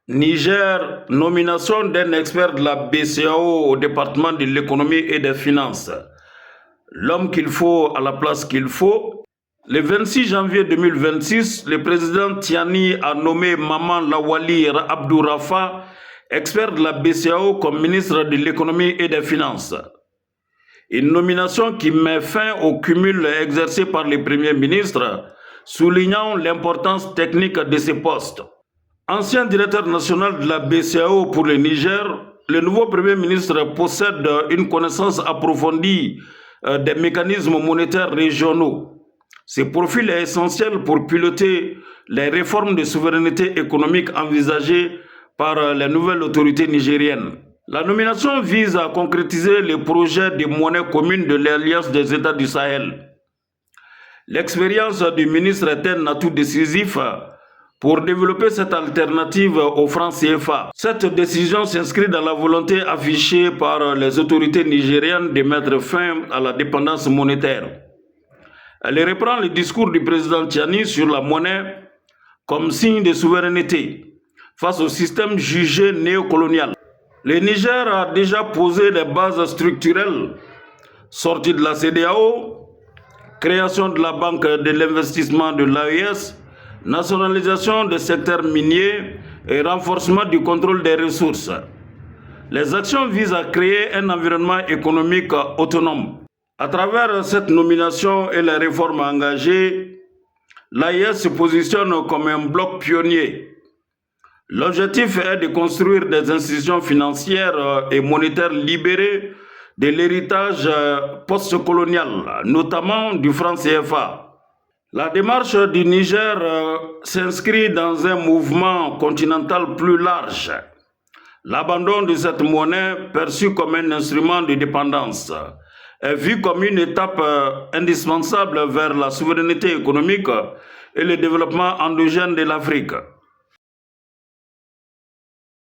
Niger, nomination d'un expert de la BCAO au département de l'économie et des finances. L'homme qu'il faut à la place qu'il faut. Le 26 janvier 2026, le président Tiani a nommé Maman Lawali Abdourafa, expert de la BCAO, comme ministre de l'économie et des finances. Une nomination qui met fin au cumul exercé par les premiers ministres, soulignant l'importance technique de ces postes. Ancien directeur national de la BCAO pour le Niger, le nouveau Premier ministre possède une connaissance approfondie des mécanismes monétaires régionaux. Ce profil est essentiel pour piloter les réformes de souveraineté économique envisagées par les nouvelles autorités nigériennes. La nomination vise à concrétiser les projets de monnaie commune de l'Alliance des États du Sahel. L'expérience du ministre est un atout décisif pour développer cette alternative au franc CFA. Cette décision s'inscrit dans la volonté affichée par les autorités nigériennes de mettre fin à la dépendance monétaire. Elle reprend le discours du président Tiani sur la monnaie comme signe de souveraineté face au système jugé néocolonial. Le Niger a déjà posé les bases structurelles, sortie de la CEDEAO, création de la Banque de l'investissement de l'AES, nationalisation des secteurs miniers et renforcement du contrôle des ressources. Les actions visent à créer un environnement économique autonome. À travers cette nomination et les réformes engagées, l'AES se positionne comme un bloc pionnier. L'objectif est de construire des institutions financières et monétaires libérées de l'héritage postcolonial, notamment du franc CFA. La démarche du Niger s'inscrit dans un mouvement continental plus large. L'abandon de cette monnaie, perçue comme un instrument de dépendance, est vu comme une étape indispensable vers la souveraineté économique et le développement endogène de l'Afrique.